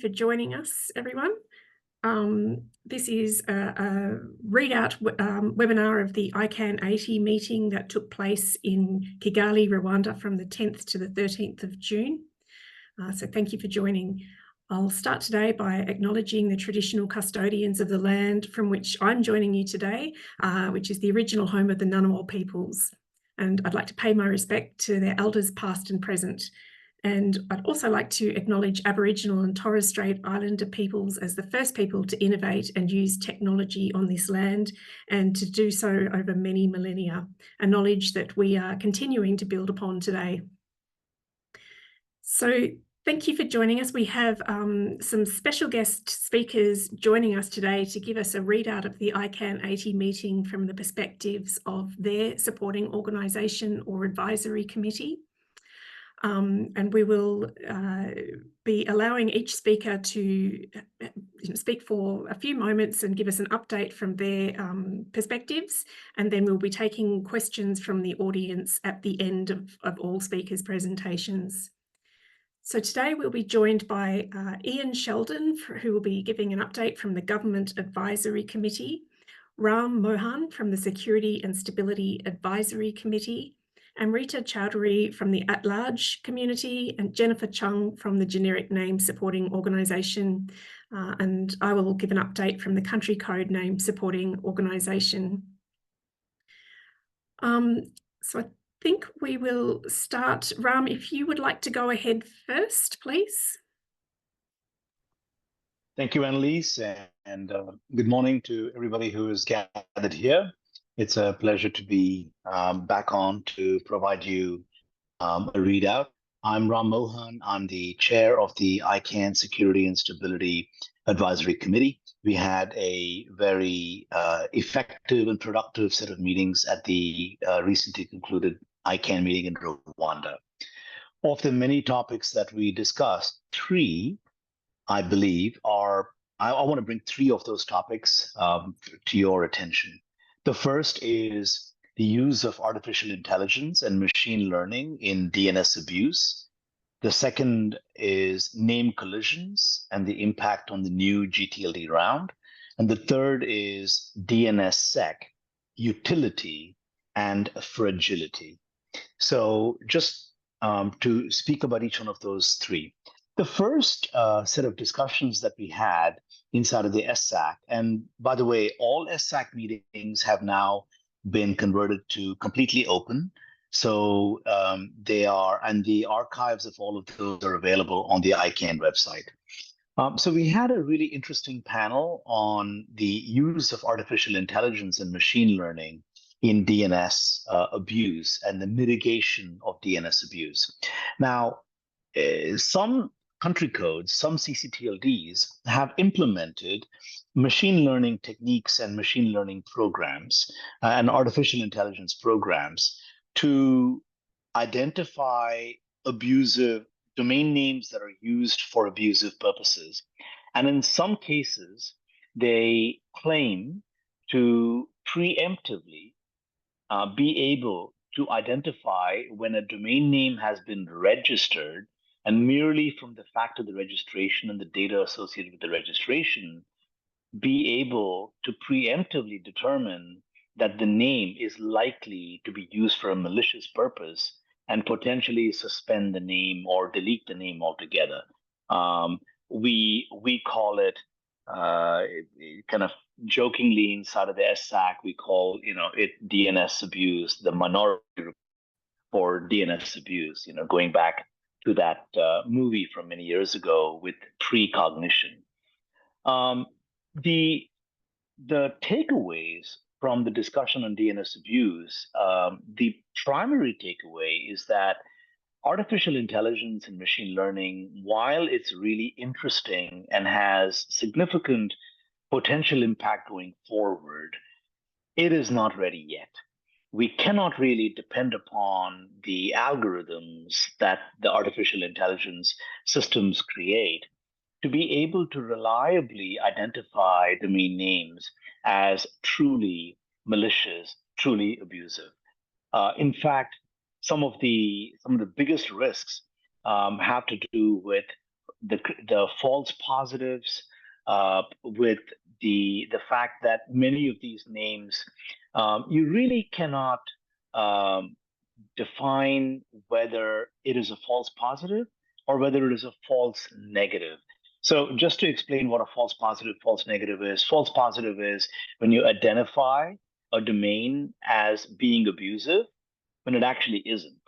for joining us, everyone. This is a readout webinar of the ICANN80 meeting that took place in Kigali, Rwanda from the 10th to the 13th of June. So thank you for joining. I'll start today by acknowledging the traditional custodians of the land from which I'm joining you today, which is the original home of the Ngunnawal peoples. And I'd like to pay my respect to their elders past and present. And I'd also like to acknowledge Aboriginal and Torres Strait Islander peoples as the first people to innovate and use technology on this land, and to do so over many millennia, a knowledge that we are continuing to build upon today. So thank you for joining us. We have some special guest speakers joining us today to give us a readout of the ICANN80 meeting from the perspectives of their supporting organisation or advisory committee. And we will be allowing each speaker to speak for a few moments and give us an update from their perspectives, and then we'll be taking questions from the audience at the end of all speakers' presentations. So today we'll be joined by Sheldon, who will be giving an update from the Government Advisory Committee, Mohan from the Security and Stability Advisory Committee, Amrita Choudhury from the at-large community, and Jennifer Chung from the Generic Name Supporting Organisation. And I will give an update from the Country Code Name Supporting Organisation. So I think we will start. Ram, if you would like to go ahead first, please. Thank you, Annaliese, and good morning to everybody who is gathered here. It's a pleasure to be back on to provide you a readout. I'm Mohan. I'm the chair of the ICANN Security and Stability Advisory Committee. We had a very effective and productive set of meetings at the recently concluded ICANN meeting in Rwanda. Of the many topics that we discussed, three, I believe, I want to bring three of those topics to your attention. The first is the use of artificial intelligence and machine learning in DNS abuse. The second is name collisions and the impact on the new GTLD round. And the third is DNSSEC, utility and fragility. So just to speak about each one of those three. The first set of discussions that we had inside of the SSAC, and by the way, all SSAC meetings have now been converted to completely open. So they are, and the archives of all of those are available on the ICANN website. So we had a really interesting panel on the use of artificial intelligence and machine learning in DNS abuse and the mitigation of DNS abuse. Now, some country codes, some ccTLDs have implemented machine learning techniques and machine learning programs and artificial intelligence programs to identify abusive domain names that are used for abusive purposes. And in some cases, they claim to preemptively be able to identify when a domain name has been registered, and merely from the fact of the registration and the data associated with the registration, be able to preemptively determine that the name is likely to be used for a malicious purpose and potentially suspend the name or delete the name altogether. We call it kind of jokingly inside of the SSAC, we call it DNS abuse, the minority for DNS abuse. Going back to that movie from many years ago with precognition. The takeaways from the discussion on DNS abuse, the primary takeaway is that artificial intelligence and machine learning, while it's really interesting and has significant potential impact going forward, it is not ready yet. We cannot really depend upon the algorithms that the artificial intelligence systems create to be able to reliably identify domain names as truly malicious, truly abusive. In fact, some of the biggest risks have to do with the false positives, with the fact that many of these names, you really cannot define whether it is a false positive or whether it is a false negative. So just to explain what a false positive, false negative is, false positive is when you identify a domain as being abusive when it actually isn't.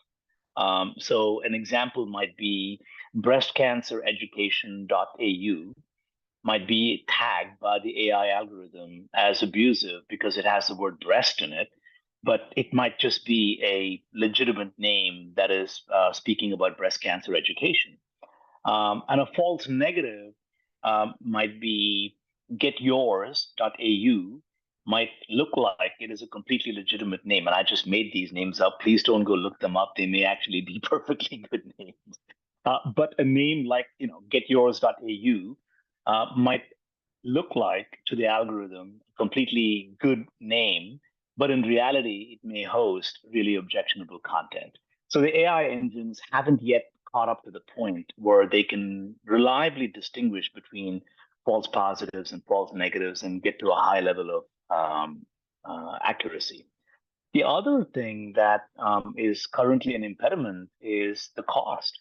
So an example might be breastcancereducation.au might be tagged by the AI algorithm as abusive because it has the word breast in it, but it might just be a legitimate name that is speaking about breast cancer education. And a false negative might be getyours.au, might look like it is a completely legitimate name. And I just made these names up. Please don't go look them up. They may actually be perfectly good names. But a name like, getyours.au might look like to the algorithm a completely good name, but in reality, it may host really objectionable content. So the AI engines haven't yet caught up to the point where they can reliably distinguish between false positives and false negatives and get to a high level of accuracy. The other thing that is currently an impediment is the cost.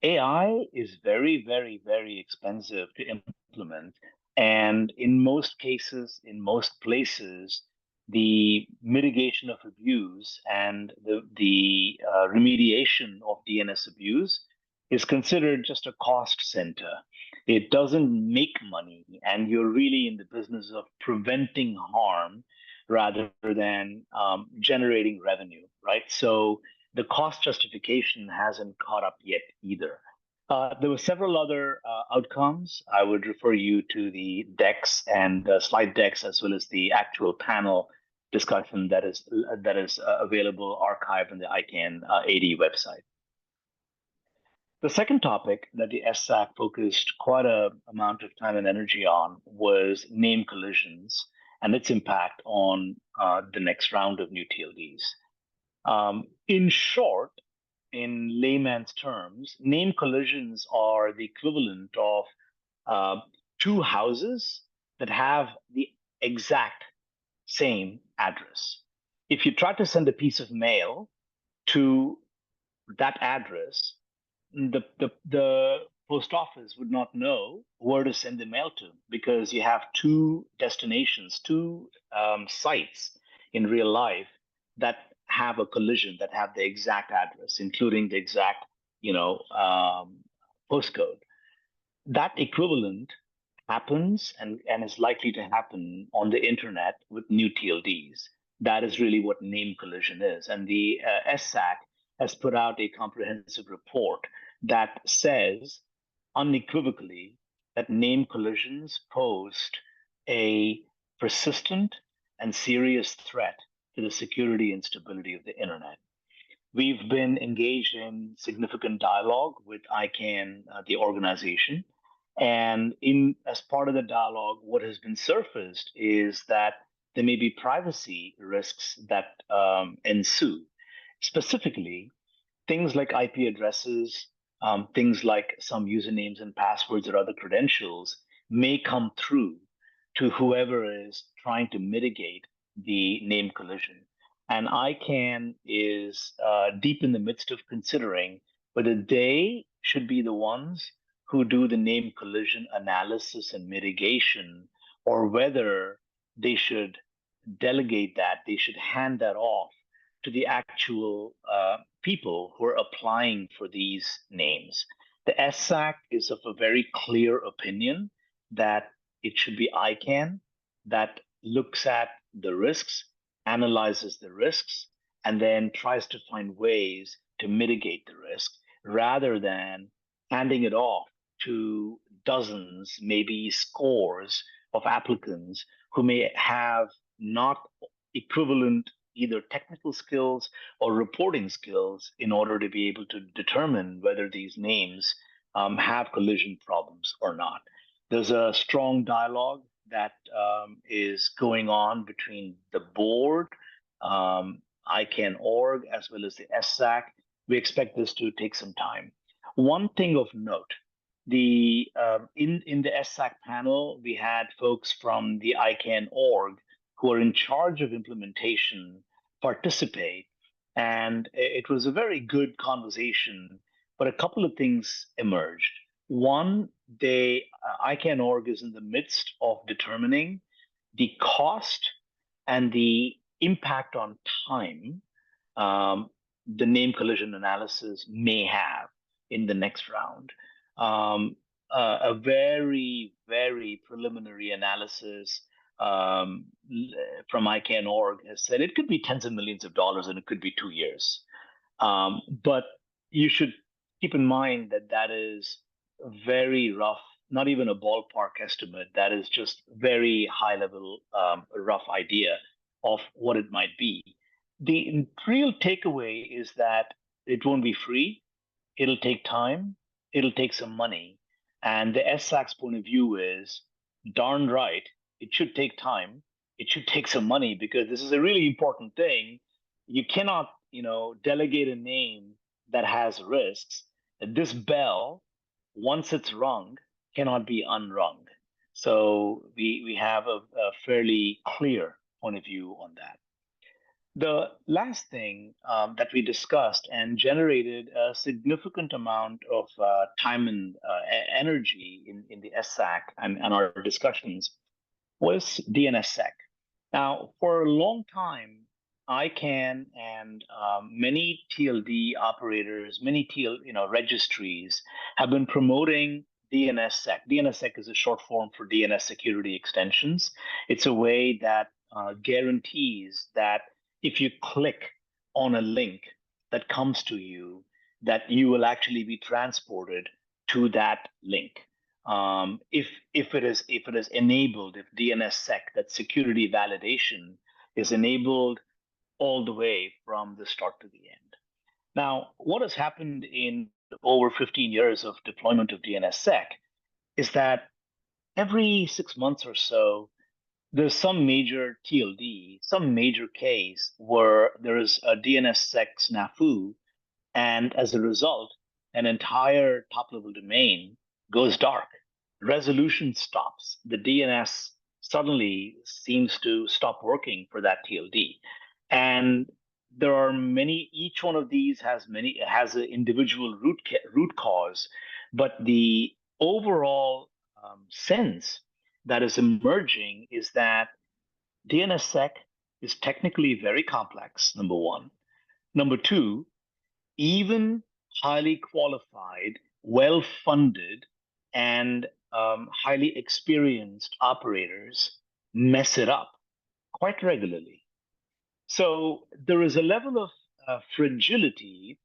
AI is very, very, very expensive to implement. And in most cases, in most places, the mitigation of abuse and the remediation of DNS abuse is considered just a cost center. It doesn't make money, and you're really in the business of preventing harm rather than generating revenue, right? So the cost justification hasn't caught up yet either. There were several other outcomes. I would refer you to the decks and slide decks, as well as the actual panel discussion that is available archived on the ICANN80 website. The second topic that the SSAC focused quite a amount of time and energy on was name collisions and its impact on the next round of new TLDs. In short, in layman's terms, name collisions are the equivalent of two houses that have the exact same address. If you try to send a piece of mail to that address, the post office would not know where to send the mail to because you have two destinations, two sites in real life that have a collision, that have the exact address, including the exact, postcode. That equivalent happens and is likely to happen on the internet with new TLDs. That is really what name collision is. And the SSAC has put out a comprehensive report that says unequivocally that name collisions pose a persistent and serious threat to the security and stability of the internet. We've been engaged in significant dialogue with ICANN, the organization. And as part of the dialogue, what has been surfaced is that there may be privacy risks that ensue. Specifically, things like IP addresses, things like some usernames and passwords or other credentials may come through to whoever is trying to mitigate the name collision. And ICANN is deep in the midst of considering whether they should be the ones who do the name collision analysis and mitigation, or whether they should delegate that, they should hand that off to the actual people who are applying for these names. The SSAC is of a very clear opinion that it should be ICANN that looks at the risks, analyzes the risks, and then tries to find ways to mitigate the risk rather than handing it off to dozens, maybe scores of applicants who may have not equivalent either technical skills or reporting skills in order to be able to determine whether these names have collision problems or not. There's a strong dialogue that is going on between the board, ICANN.org, as well as the SSAC. We expect this to take some time. One thing of note, in the SSAC panel, we had folks from the ICANN.org who are in charge of implementation participate, and it was a very good conversation. But a couple of things emerged. One, ICANN.org is in the midst of determining the cost and the impact on time the name collision analysis may have in the next round. A very, very preliminary analysis from ICANN.org has said it could be tens of millions of dollars and it could be 2 years. But you should keep in mind that that is very rough, not even a ballpark estimate. That is just very high level, rough idea of what it might be. The real takeaway is that it won't be free. It'll take time. It'll take some money. And the SSAC's point of view is darn right. It should take time. It should take some money because this is a really important thing. You cannot, delegate a name that has risks. This bell, once it's rung, cannot be unrung. So we have a fairly clear point of view on that. The last thing that we discussed and generated a significant amount of time and energy in the SSAC and our discussions was DNSSEC. Now, for a long time, ICANN and many TLD operators, many registries have been promoting DNSSEC. DNSSEC is a short form for DNS security extensions. It's a way that guarantees that if you click on a link that comes to you, that you will actually be transported to that link. If it is enabled, if DNSSEC, that security validation, is enabled all the way from the start to the end. Now, what has happened in over 15 years of deployment of DNSSEC is that every 6 months or so, there's some major TLD, some major case where there is a DNSSEC snafu, and as a result, an entire top-level domain goes dark. Resolution stops. The DNS suddenly seems to stop working for that TLD. And there are many, each one of these has an individual root cause, but the overall sense that is emerging is that DNSSEC is technically very complex, number one. Number two, even highly qualified, well-funded, and highly experienced operators mess it up quite regularly. So there is a level of fragility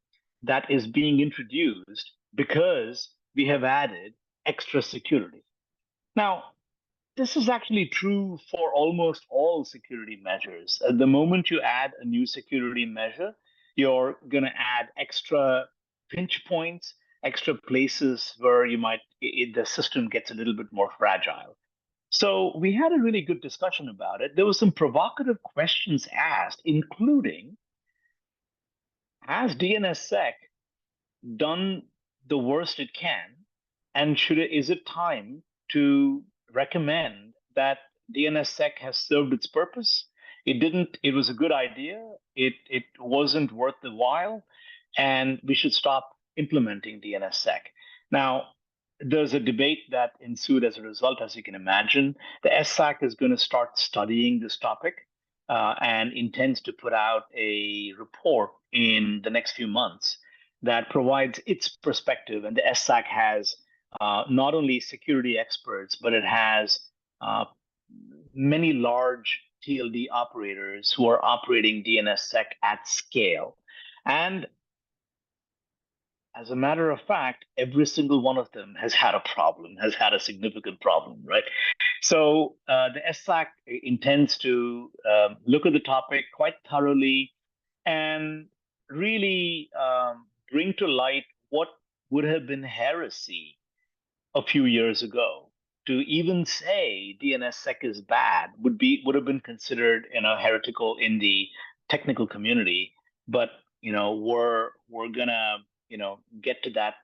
that is being introduced because we have added extra security. Now, this is actually true for almost all security measures. At the moment you add a new security measure, you're going to add extra pinch points, extra places where the system gets a little bit more fragile. So we had a really good discussion about it. There were some provocative questions asked, including, has DNSSEC done the worst it can? And is it time to recommend that DNSSEC has served its purpose? It was a good idea. It wasn't worth the while, and we should stop implementing DNSSEC. Now, there's a debate that ensued as a result, as you can imagine. The SSAC is going to start studying this topic and intends to put out a report in the next few months that provides its perspective. And the SSAC has not only security experts, but it has many large TLD operators who are operating DNSSEC at scale. And as a matter of fact, every single one of them has had a significant problem, right? So the SSAC intends to look at the topic quite thoroughly and really bring to light what would have been heresy a few years ago. To even say DNSSEC is bad would have been considered, heretical in the technical community. But we're gonna get to that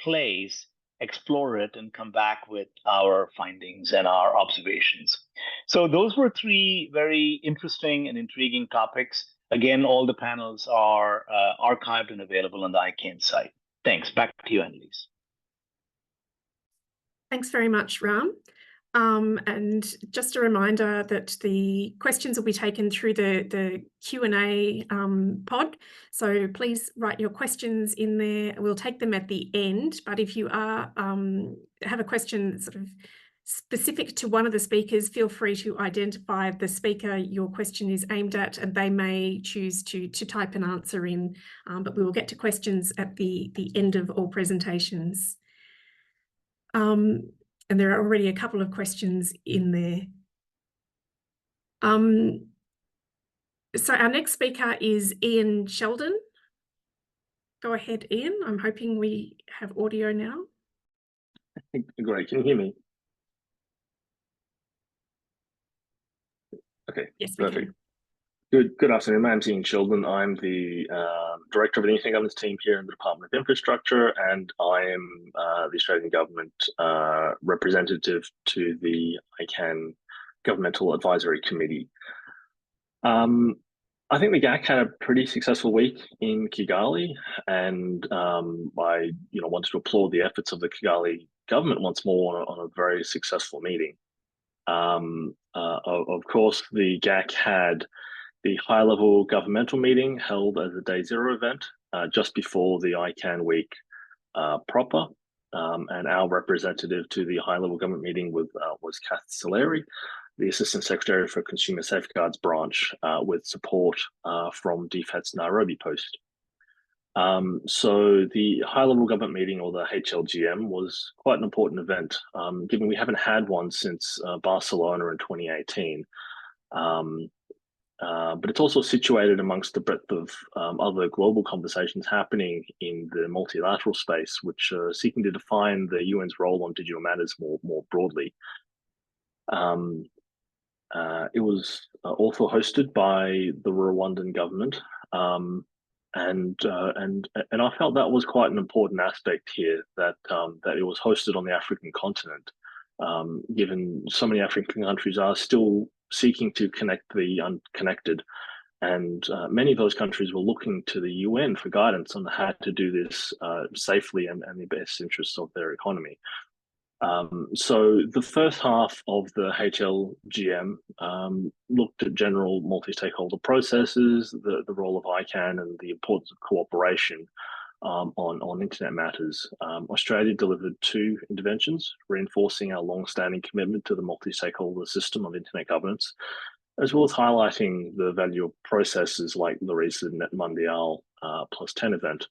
place explore it, and come back with our findings and our observations. So those were three very interesting and intriguing topics. Again, all the panels are archived and available on the ICANN site. Thanks. Back to you, Annaliese. Thanks very much, Ram. And just a reminder that the questions will be taken through the Q&A pod. So please write your questions in there. We'll take them at the end. But if you are have a question sort of specific to one of the speakers, feel free to identify the speaker your question is aimed at, and they may choose to type an answer in. But we will get to questions at the end of all presentations. And there are already a couple of questions in there. So our next speaker is Sheldon. Go ahead, Ian. I'm hoping we have audio now. Great. Can you hear me? Okay, yes, perfect. Good afternoon. My name's Sheldon. I'm the Director of the Internet Governance team here in the Department of Infrastructure, and I am the Australian Government representative to the ICANN Governmental Advisory Committee. I think the GAC had a pretty successful week in Kigali, and I wanted to applaud the efforts of the Kigali government once more on a very successful meeting. Of course, the GAC had the high-level governmental meeting held as a day zero event just before the ICANN week proper, and our representative to the high-level government meeting was Kath Saleri, the Assistant Secretary for Consumer Safeguards branch, with support from DFAT's Nairobi post. So the high-level government meeting, or the HLGM, was quite an important event, given we haven't had one since Barcelona in 2018. But it's also situated amongst the breadth of other global conversations happening in the multilateral space, which are seeking to define the UN's role on digital matters more broadly. It was also hosted by the Rwandan government, and I felt that was quite an important aspect here, that it was hosted on the African continent, given so many African countries are still seeking to connect the unconnected, and many of those countries were looking to the UN for guidance on how to do this safely and in the best interests of their economy. So the first half of the HLGM looked at general multi-stakeholder processes, the role of ICANN, and the importance of cooperation on internet matters. Australia delivered 2 interventions, reinforcing our long-standing commitment to the multi-stakeholder system of internet governance, as well as highlighting the value of processes like the recent Net Mundial +10 event.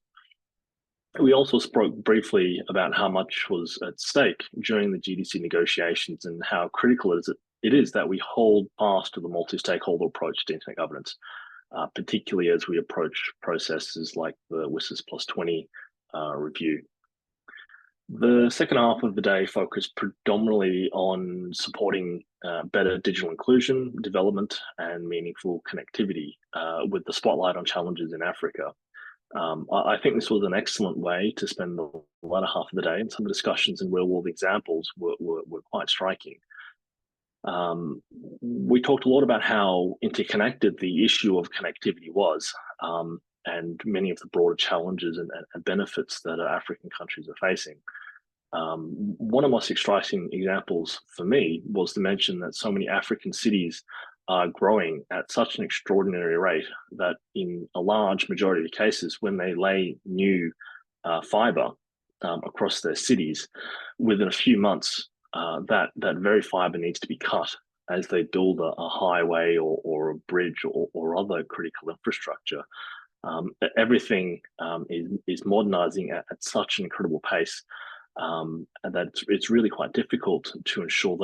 We also spoke briefly about how much was at stake during the GDC negotiations and how critical it is that we hold fast to the multi-stakeholder approach to internet governance, particularly as we approach processes like the WSIS +20 review. The second half of the day focused predominantly on supporting better digital inclusion, development, and meaningful connectivity, with the spotlight on challenges in Africa. I think this was an excellent way to spend the latter half of the day, and some of the discussions and real-world examples were quite striking. We talked a lot about how interconnected the issue of connectivity was, and many of the broader challenges and benefits that African countries are facing. One of the most striking examples for me was to mention that so many African cities are growing at such an extraordinary rate that in a large majority of cases, when they lay new fiber across their cities, within a few months, that very fiber needs to be cut as they build a highway or a bridge or other critical infrastructure. Everything is modernizing at such an incredible pace, and that it's really quite difficult to ensure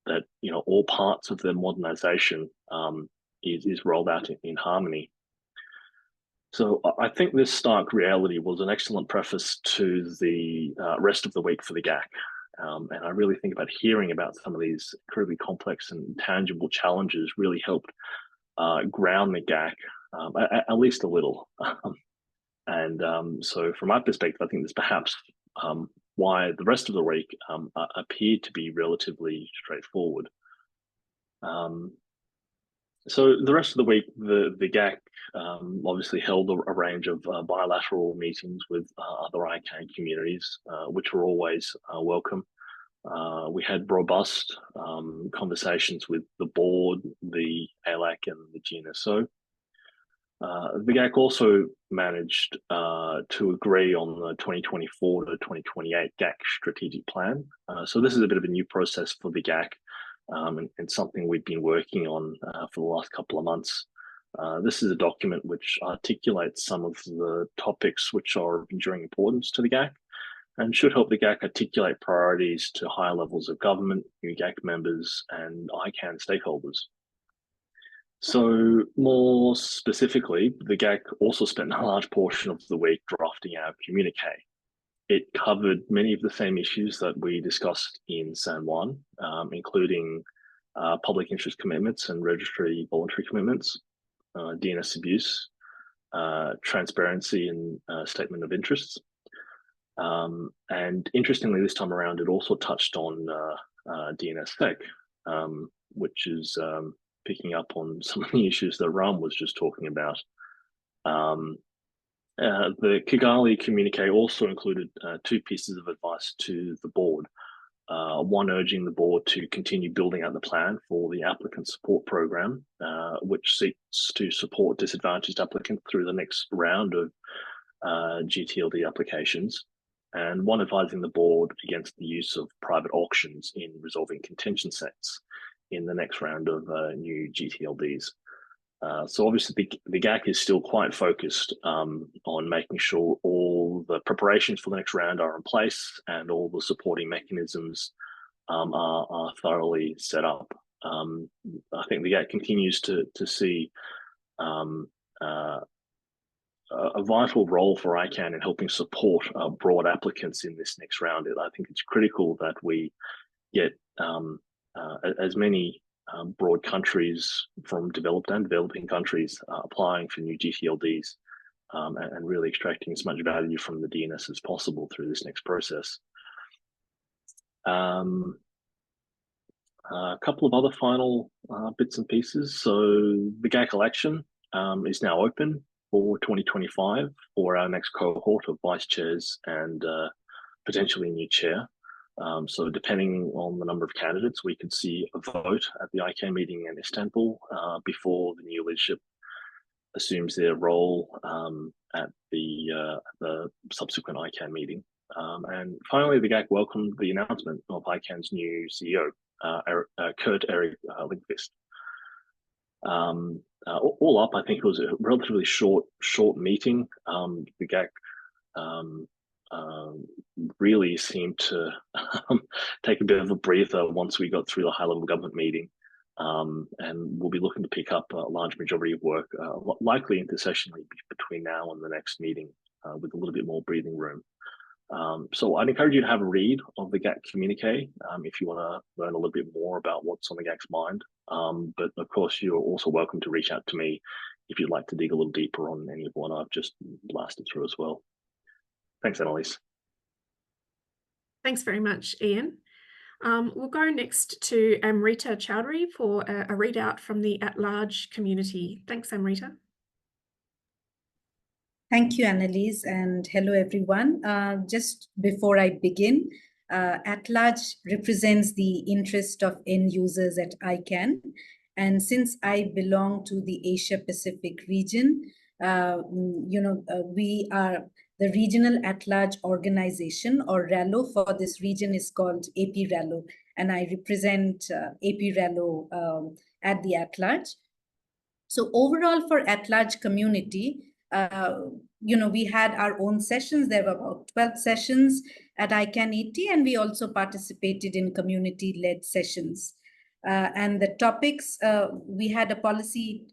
that all parts of the modernization is rolled out in harmony. So I think this stark reality was an excellent preface to the rest of the week for the GAC. And I really think about hearing about some of these incredibly complex and tangible challenges really helped ground the GAC, at least a little. So from my perspective, I think this perhaps why the rest of the week appeared to be relatively straightforward. So the rest of the week, the GAC obviously held a range of bilateral meetings with other ICANN communities, which were always welcome. We had robust conversations with the board, the ALAC, and the GNSO. The GAC also managed to agree on the 2024 to 2028 GAC strategic plan. So this is a bit of a new process for the GAC and something we've been working on for the last couple of months. This is a document which articulates some of the topics which are of enduring importance to the GAC and should help the GAC articulate priorities to higher levels of government, new GAC members, and ICANN stakeholders. So more specifically, the GAC also spent a large portion of the week drafting our communique. It covered many of the same issues that we discussed in San Juan, including public interest commitments and registry voluntary commitments, DNS abuse, transparency and statement of interests. And interestingly, this time around, it also touched on DNSSEC, which is picking up on some of the issues that Ram was just talking about. The Kigali communique also included two pieces of advice to the board. One urging the board to continue building out the plan for the applicant support program, which seeks to support disadvantaged applicants through the next round of GTLD applications, and one advising the board against the use of private auctions in resolving contention sets in the next round of new GTLDs. So obviously the GAC is still quite focused on making sure all the preparations for the next round are in place and all the supporting mechanisms are thoroughly set up. I think the GAC continues to see a vital role for ICANN in helping support broad applicants in this next round. I think it's critical that we get as many broad countries from developed and developing countries applying for new GTLDs and really extracting as much value from the DNS as possible through this next process. A couple of other final bits and pieces. So the GAC election is now open for 2025 for our next cohort of vice chairs and potentially a new chair. So depending on the number of candidates, we could see a vote at the ICANN meeting in Istanbul before the new leadership assumes their role at the subsequent ICANN meeting. And finally, the GAC welcomed the announcement of ICANN's new CEO, Kurt Erik Lindqvist. All up, I think it was a relatively short meeting. The GAC really seemed to take a bit of a breather once we got through the high-level government meeting, and we'll be looking to pick up a large majority of work, likely intersessionally between now and the next meeting, with a little bit more breathing room. So I'd encourage you to have a read of the GAC communique if you want to learn a little bit more about what's on the GAC's mind. But of course, you're also welcome to reach out to me if you'd like to dig a little deeper on any of what I've just blasted through as well. Thanks, Annaliese. Thanks very much, Ian. We'll go next to Amrita Choudhury for a readout from the at-large community. Thanks, Amrita. Thank you, Annaliese, and hello, everyone. Just before I begin, at-large represents the interest of end users at ICANN. And since I belong to the Asia-Pacific region, we are the Regional At-Large Organization, or RALO, for this region is called APRALO, and I represent APRALO at the at-large. So overall for at-large community, we had our own sessions. There were about 12 sessions at ICANN80, and we also participated in community-led sessions. And the topics, we had a policy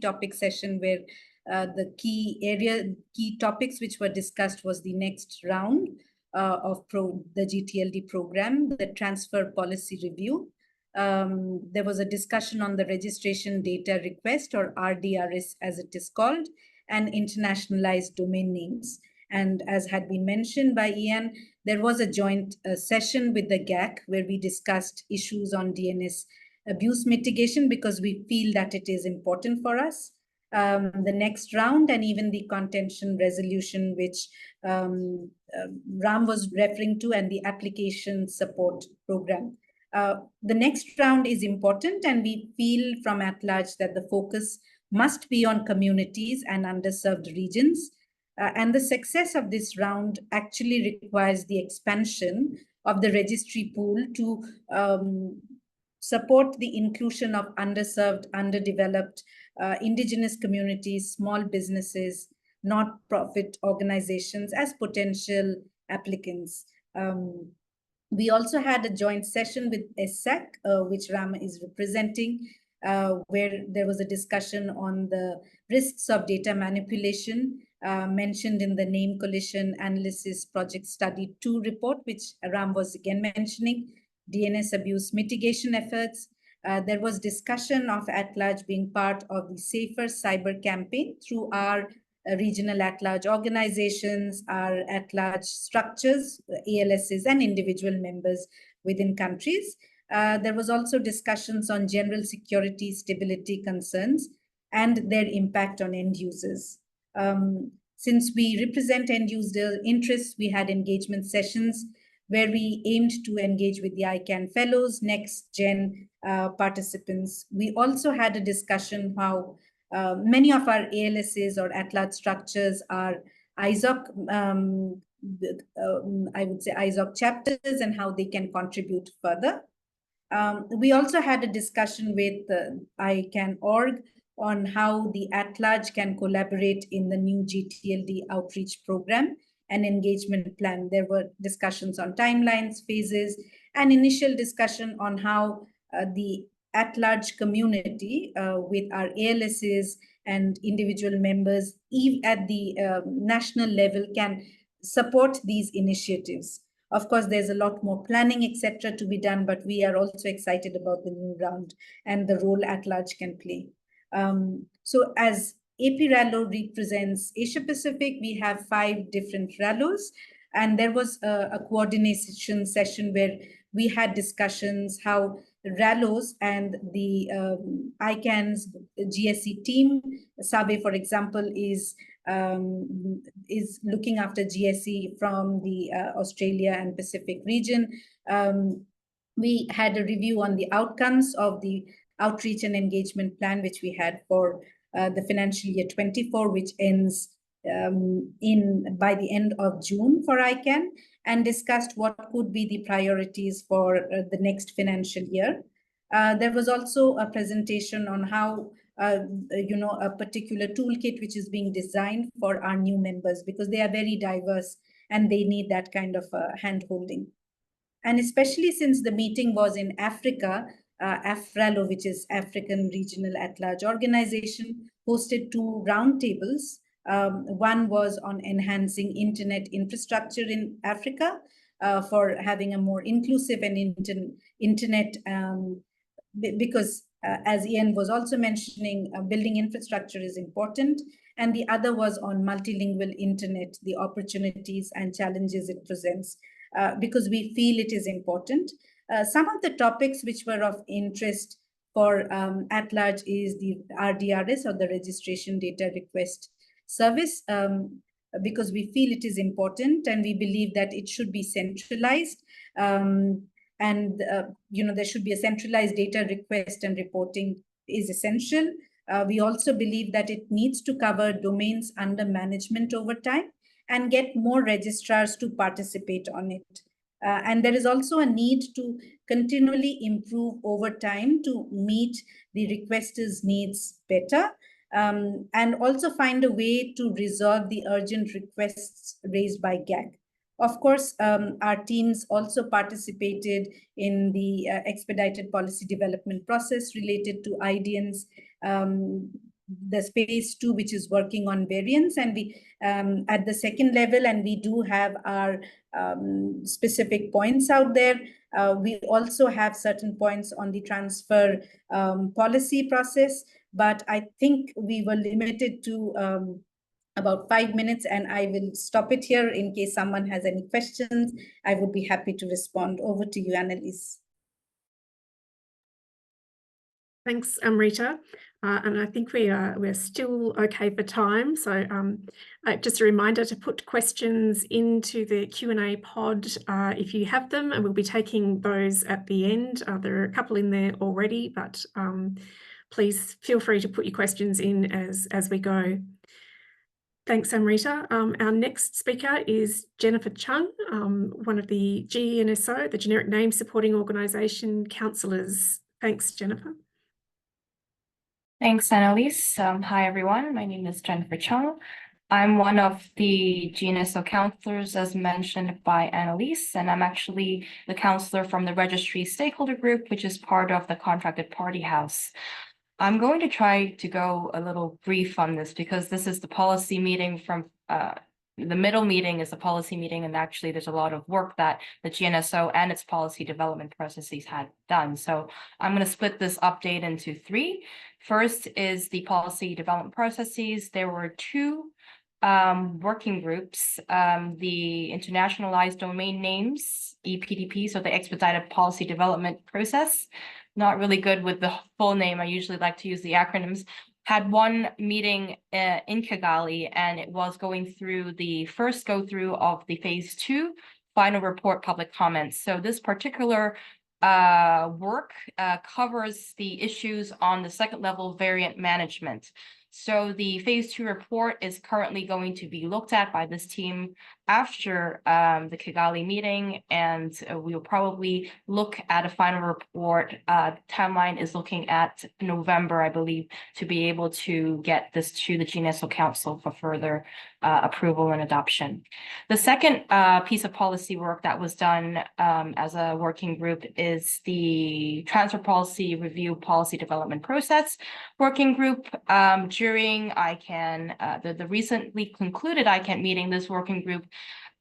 topic session where the key topics which were discussed was the next round of the GTLD program, the transfer policy review. There was a discussion on the registration data request, or RDRS as it is called, and internationalized domain names. And as had been mentioned by Ian, there was a joint session with the GAC where we discussed issues on DNS abuse mitigation because we feel that it is important for us. The next round and even the contention resolution, which Ram was referring to, and the application support program. The next round is important, and we feel from @large that the focus must be on communities and underserved regions. And the success of this round actually requires the expansion of the registry pool to support the inclusion of underserved, underdeveloped, indigenous communities, small businesses, not-profit organizations as potential applicants. We also had a joint session with SSAC, which Ram is representing, where there was a discussion on the risks of data manipulation mentioned in the Name Collision Analysis Project Study 2 report, which Ram was again mentioning, DNS abuse mitigation efforts. There was discussion of @large being part of the Safer Cyber campaign through our regional @large organizations, our @large structures, ALSs, and individual members within countries. There was also discussions on general security stability concerns and their impact on end users. Since we represent end user interests, we had engagement sessions where we aimed to engage with the ICANN fellows, next gen participants. We also had a discussion how many of our ALSs or @large structures are ISOC, I would say ISOC chapters, and how they can contribute further. We also had a discussion with ICANN.org on how the @large can collaborate in the new GTLD outreach program and engagement plan. There were discussions on timelines, phases, and initial discussion on how the @large community with our ALSs and individual members at the national level can support these initiatives. Of course, there's a lot more planning, etc., to be done, but we are also excited about the new round and the role @large can play. So as APRALO represents Asia Pacific, we have 5 different RALOs, and there was a coordination session where we had discussions how RALOs and the ICANN's GSE team, Sabe, for example, is looking after GSE from the Australia and Pacific region. We had a review on the outcomes of the outreach and engagement plan, which we had for the financial year 24, which ends by the end of June for ICANN, and discussed what could be the priorities for the next financial year. There was also a presentation on how a particular toolkit which is being designed for our new members, because they are very diverse and they need that kind of hand-holding. And especially since the meeting was in Africa, APRALO, which is African Regional @large Organization, hosted 2 roundtables. One was on enhancing internet infrastructure in Africa for having a more inclusive and internet, because as Ian was also mentioning, building infrastructure is important. And the other was on multilingual internet, the opportunities and challenges it presents, because we feel it is important. Some of the topics which were of interest for @large is the RDRS, or the Registration Data Request Service, because we feel it is important and we believe that it should be centralized. There should be a centralized data request and reporting is essential. We also believe that it needs to cover domains under management over time and get more registrars to participate on it. And there is also a need to continually improve over time to meet the requesters' needs better, and also find a way to resolve the urgent requests raised by GAC. Of course, our teams also participated in the expedited policy development process related to IDNs, the space 2, which is working on variants, and we at the second level, and we do have our specific points out there. We also have certain points on the transfer policy process, but I think we were limited to about 5 minutes, and I will stop it here in case someone has any questions. I would be happy to respond. Over to you, Annaliese. Thanks, Amrita. And I think we're still okay for time. So just a reminder to put questions into the Q&A pod if you have them, and we'll be taking those at the end. There are a couple in there already, but please feel free to put your questions in as we go. Thanks, Amrita. Our next speaker is Jennifer Chung, one of the GNSO, the Generic Name Supporting Organisation counsellors. Thanks, Jennifer. Thanks, Annaliese. Hi, everyone. My name is Jennifer Chung. I'm one of the GNSO counselors, as mentioned by Annaliese, and I'm actually the counselor from the registry stakeholder group, which is part of the contracted party house. I'm going to try to go a little brief on this because this is the policy meeting from the middle meeting is a policy meeting, and actually there's a lot of work that the GNSO and its policy development processes had done. So I'm going to split this update into three. First is the policy development processes. There were two working groups, the Internationalized Domain Names, EPDP, so the Expedited Policy Development Process. Not really good with the full name. I usually like to use the acronyms. Had one meeting in Kigali, and it was going through the first go through of the phase 2 final report public comments. So this particular work covers the issues on the second level variant management. So the phase 2 report is currently going to be looked at by this team after the Kigali meeting, and we will probably look at a final report. Timeline is looking at November, I believe, to be able to get this to the GNSO Council for further approval and adoption. The second piece of policy work that was done as a working group is the Transfer Policy Review Policy Development Process working group. During ICANN, the recently concluded ICANN meeting, this working group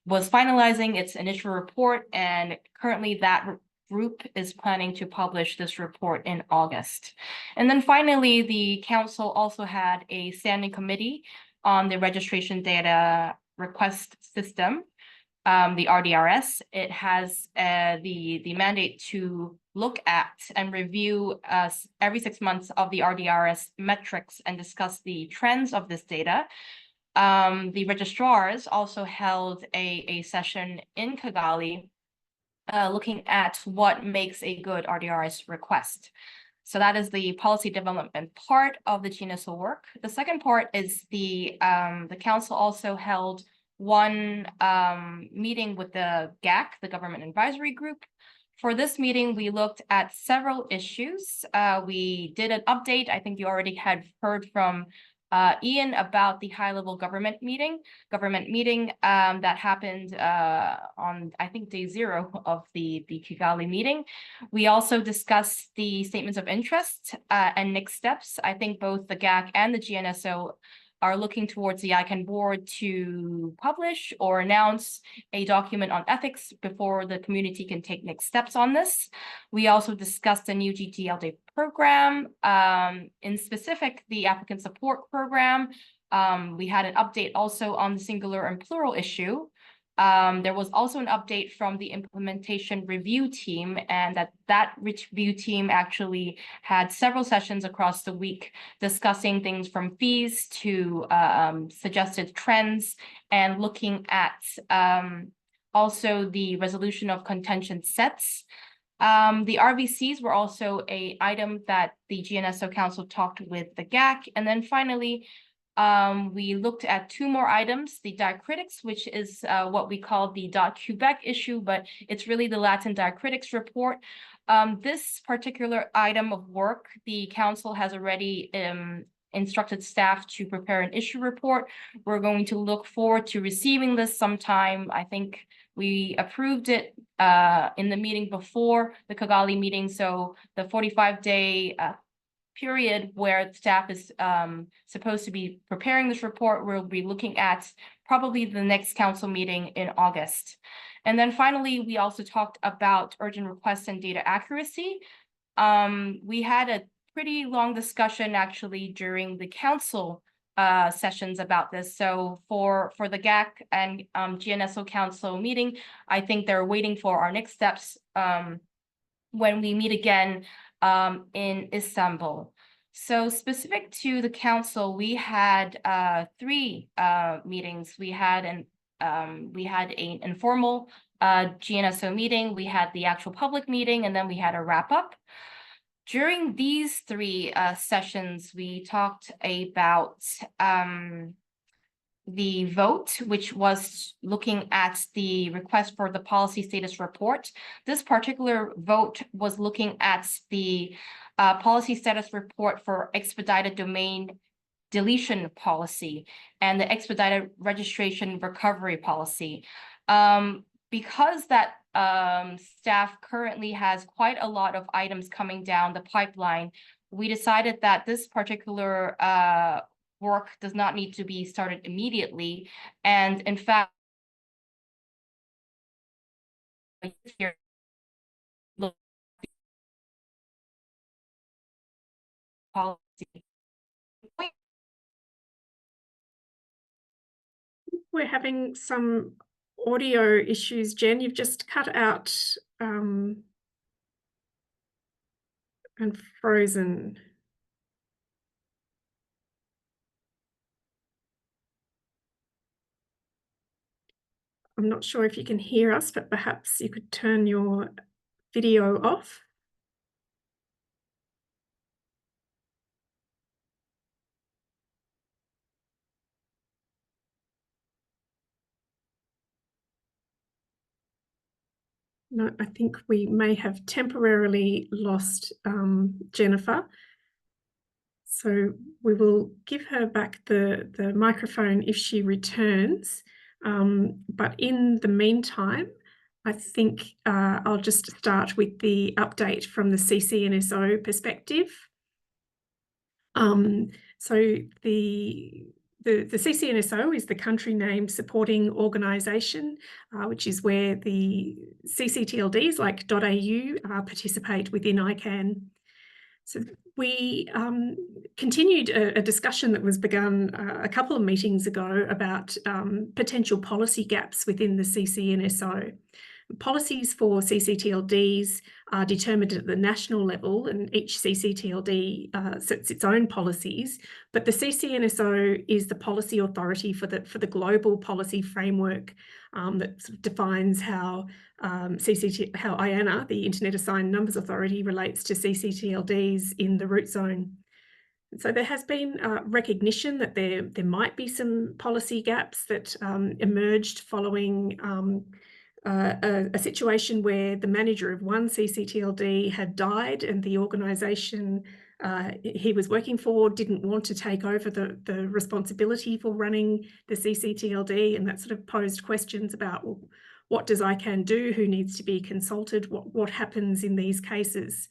was finalizing its initial report, and currently that group is planning to publish this report in August. And then finally, the council also had a standing committee on the registration data request system, the RDRS. It has the mandate to look at and review every 6 months of the RDRS metrics and discuss the trends of this data. The registrars also held a session in Kigali looking at what makes a good RDRS request. So that is the policy development part of the GNSO work. The second part is the council also held one meeting with the GAC, the Government Advisory Group. For this meeting, we looked at several issues. We did an update. I think you already had heard from Ian about the high-level government meeting that happened on, I think, day 0 of the Kigali meeting. We also discussed the statements of interest and next steps. I think both the GAC and the GNSO are looking towards the ICANN board to publish or announce a document on ethics before the community can take next steps on this. We also discussed a new GTLD program, in specific, the applicant support program. We had an update also on the singular and plural issue. There was also an update from the implementation review team, and that review team actually had several sessions across the week discussing things from fees to suggested trends, and looking at also the resolution of contention sets. The RVCs were also an item that the GNSO Council talked with the GAC. And then finally, we looked at 2 more items, the diacritics, which is what we call the .Quebec issue, but it's really the Latin diacritics report. This particular item of work, the council has already instructed staff to prepare an issue report. We're going to look forward to receiving this sometime. I think we approved it in the meeting before the Kigali meeting, so the 45-day period where staff is supposed to be preparing this report, we'll be looking at probably the next council meeting in August. And then finally, we also talked about urgent requests and data accuracy. We had a pretty long discussion actually during the council sessions about this. So for the GAC and GNSO Council meeting, I think they're waiting for our next steps when we meet again in Istanbul. So specific to the council, we had 3 meetings. We had an informal GNSO meeting, we had the actual public meeting, and then we had a wrap-up. During these 3 sessions, we talked about the vote, which was looking at the request for the policy status report. This particular vote was looking at the policy status report for expedited domain deletion policy and the expedited registration recovery policy. Because that staff currently has quite a lot of items coming down the pipeline, we decided that this particular work does not need to be started immediately. And in fact, here, policy. We're having some audio issues, Jen. You've just cut out and frozen. I'm not sure if you can hear us, but perhaps you could turn your video off. No, I think we may have temporarily lost Jennifer. So we will give her back the microphone if she returns. But in the meantime, I think I'll just start with the update from the ccNSO perspective. So the ccNSO is the country name supporting organisation, which is where the ccTLDs like .au participate within ICANN. So we continued a discussion that was begun a couple of meetings ago about potential policy gaps within the ccNSO. Policies for ccTLDs are determined at the national level, and each ccTLD sets its own policies, but the ccNSO is the policy authority for the global policy framework that sort of defines how how IANA, the Internet Assigned Numbers Authority, relates to ccTLDs in the root zone. So there has been recognition that there might be some policy gaps that emerged following a situation where the manager of one ccTLD had died and the organisation he was working for didn't want to take over the responsibility for running the ccTLD, and that sort of posed questions about, well, what does ICANN do? Who needs to be consulted? What happens in these cases?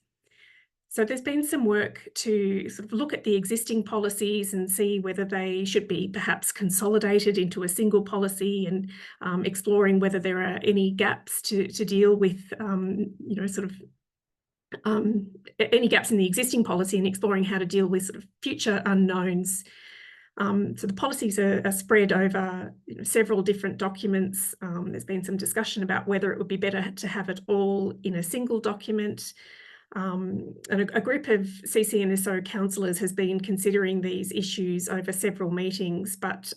So there's been some work to sort of look at the existing policies and see whether they should be perhaps consolidated into a single policy, and exploring whether there are any gaps to deal with, you know, sort of any gaps in the existing policy, and exploring how to deal with sort of future unknowns. So the policies are spread over several different documents. There's been some discussion about whether it would be better to have it all in a single document. And a group of ccNSO councillors has been considering these issues over several meetings, but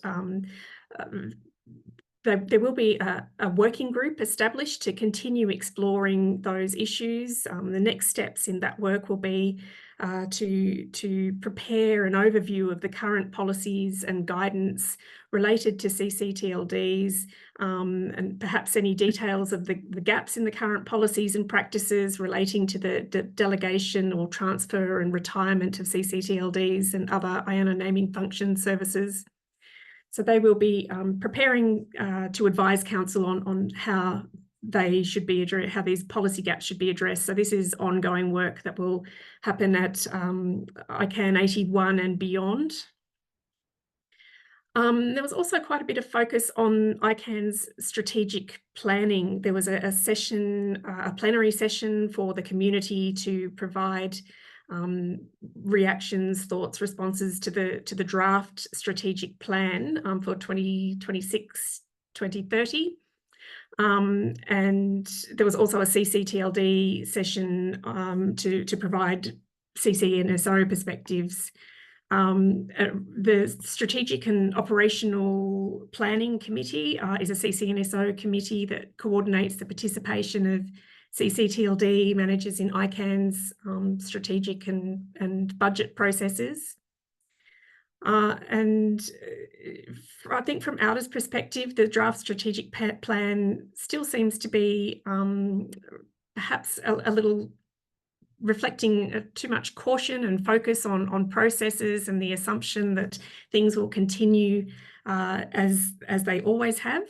there will be a working group established to continue exploring those issues. The next steps in that work will be to prepare an overview of the current policies and guidance related to ccTLDs, and perhaps any details of the gaps in the current policies and practices relating to the delegation or transfer and retirement of ccTLDs and other IANA naming function services. So they will be preparing to advise Council on how they should be addressed, how these policy gaps should be addressed. So this is ongoing work that will happen at ICANN81 and beyond. There was also quite a bit of focus on ICANN's strategic planning. There was a session, a plenary session for the community to provide reactions, thoughts, responses to the draft strategic plan for 2026-2030. And there was also a ccTLD session to provide ccNSO perspectives. The Strategic and Operational Planning Committee is a ccNSO committee that coordinates the participation of ccTLD managers in ICANN's strategic and budget processes. And I think from auDA's perspective, the draft strategic plan still seems to be perhaps a little reflecting too much caution and focus on processes and the assumption that things will continue as they always have.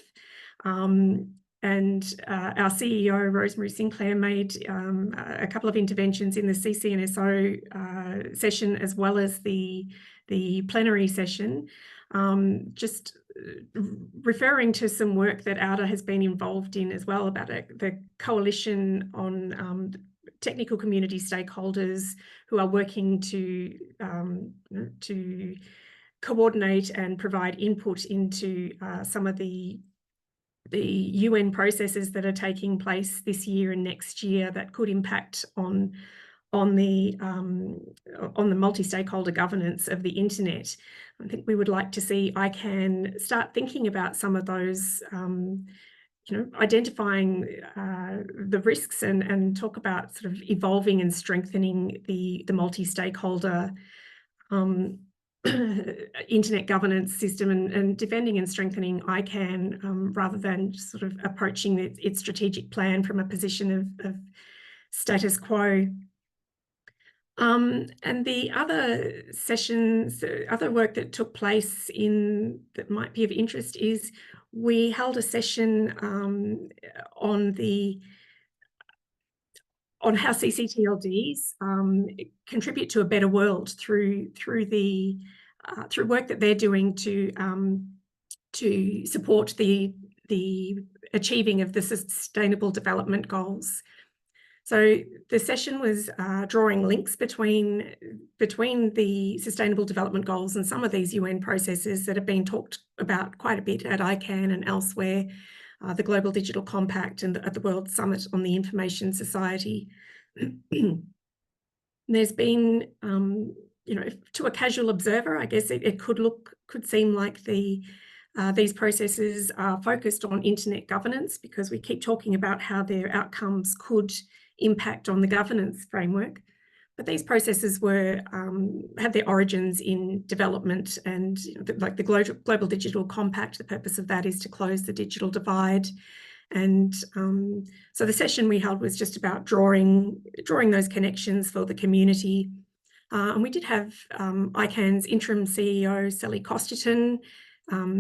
And our CEO, Rosemary Sinclair, made a couple of interventions in the ccNSO session as well as the plenary session, just referring to some work that auDA has been involved in as well about the coalition on technical community stakeholders who are working to coordinate and provide input into some of the UN processes that are taking place this year and next year that could impact on the multi-stakeholder governance of the internet. I think we would like to see ICANN start thinking about some of those, identifying the risks and talk about sort of evolving and strengthening the multi-stakeholder internet governance system and defending and strengthening ICANN rather than just sort of approaching its strategic plan from a position of status quo. And the other sessions, other work that took place that might be of interest is we held a session on how ccTLDs contribute to a better world through work that they're doing to support the achieving of the Sustainable Development Goals. So the session was drawing links between the Sustainable Development Goals and some of these UN processes that have been talked about quite a bit at ICANN and elsewhere, the Global Digital Compact and at the World Summit on the Information Society. There's been, to a casual observer, I guess it could seem like these processes are focused on internet governance because we keep talking about how their outcomes could impact on the governance framework. But these processes have their origins in development and like the Global Digital Compact, the purpose of that is to close the digital divide. And so the session we held was just about drawing those connections for the community. And we did have ICANN's interim CEO, Sally Costerton,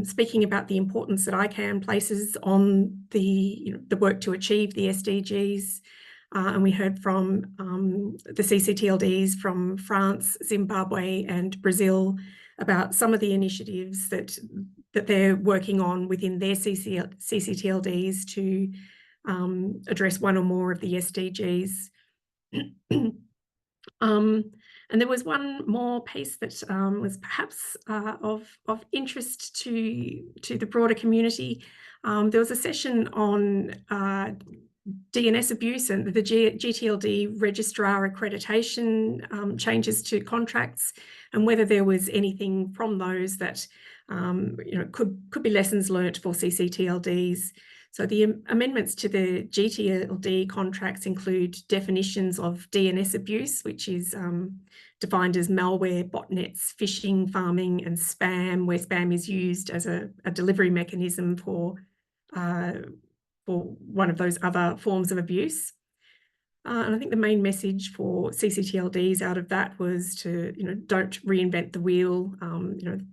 speaking about the importance that ICANN places on the work to achieve the SDGs. And we heard from the ccTLDs from France, Zimbabwe and Brazil about some of the initiatives that they're working on within their ccTLDs to address one or more of the SDGs. And there was one more piece that was perhaps of interest to the broader community. There was a session on DNS abuse and the GTLD registrar accreditation changes to contracts and whether there was anything from those that could be lessons learnt for ccTLDs. So the amendments to the GTLD contracts include definitions of DNS abuse, which is defined as malware, botnets, phishing, farming and spam, where spam is used as a delivery mechanism for one of those other forms of abuse. And I think the main message for ccTLDs out of that was to, don't reinvent the wheel.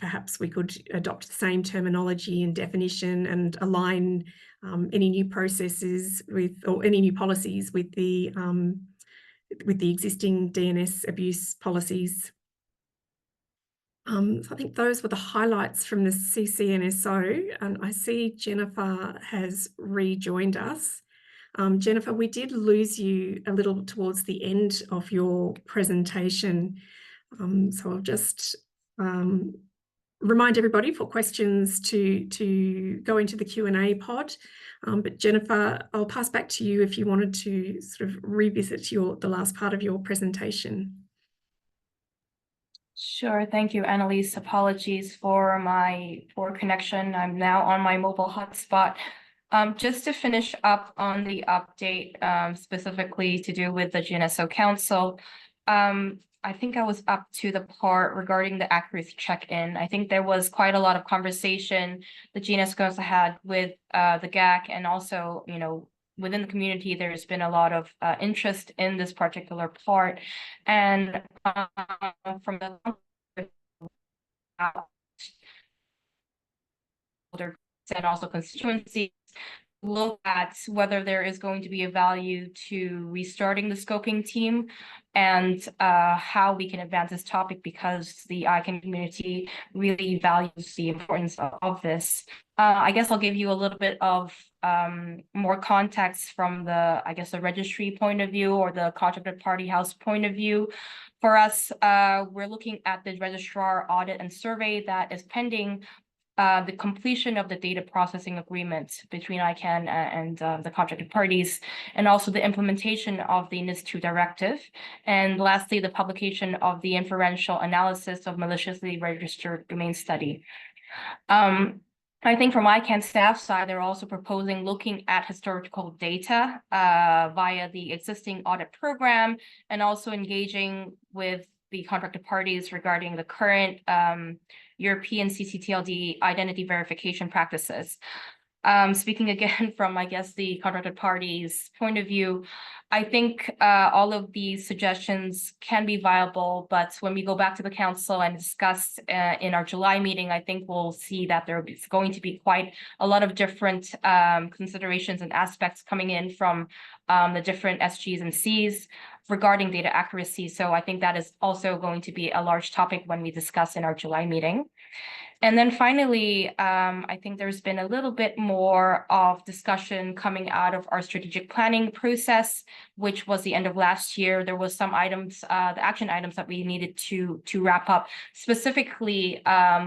Perhaps we could adopt the same terminology and definition and align any new processes or any new policies with the existing DNS abuse policies. So I think those were the highlights from the ccNSO, and I see Jennifer has rejoined us. Jennifer, we did lose you a little towards the end of your presentation. So I'll just remind everybody for questions to go into the Q&A pod. But Jennifer, I'll pass back to you if you wanted to sort of revisit the last part of your presentation. Sure. Thank you, Annaliese. Apologies for my poor connection. I'm now on my mobile hotspot. Just to finish up on the update, specifically to do with the GNSO Council, I think I was up to the part regarding the accuracy check-in. I think there was quite a lot of conversation the GNSO Council had with the GAC, and also, within the community, there's been a lot of interest in this particular part. And from the and also constituencies, look at whether there is going to be a value to restarting the scoping team, and how we can advance this topic, because the ICANN community really values the importance of this. I guess I'll give you a little bit of more context from the registry point of view, or the contracted party house point of view. For us, we're looking at the registrar audit and survey that is pending, the completion of the data processing agreement between ICANN and the contracted parties, and also the implementation of the NIS2 directive. And lastly, the publication of the inferential analysis of maliciously registered domain study. I think from ICANN staff side, they're also proposing looking at historical data via the existing audit program, and also engaging with the contracted parties regarding the current European ccTLD identity verification practices. Speaking again from, the contracted parties' point of view, I think all of these suggestions can be viable, but when we go back to the council and discuss in our July meeting, I think we'll see that there is going to be quite a lot of different considerations and aspects coming in from the different SGs and Cs regarding data accuracy. So I think that is also going to be a large topic when we discuss in our July meeting. And then finally, I think there's been a little bit more of discussion coming out of our strategic planning process, which was the end of last year. There was some items, the action items that we needed to wrap up, specifically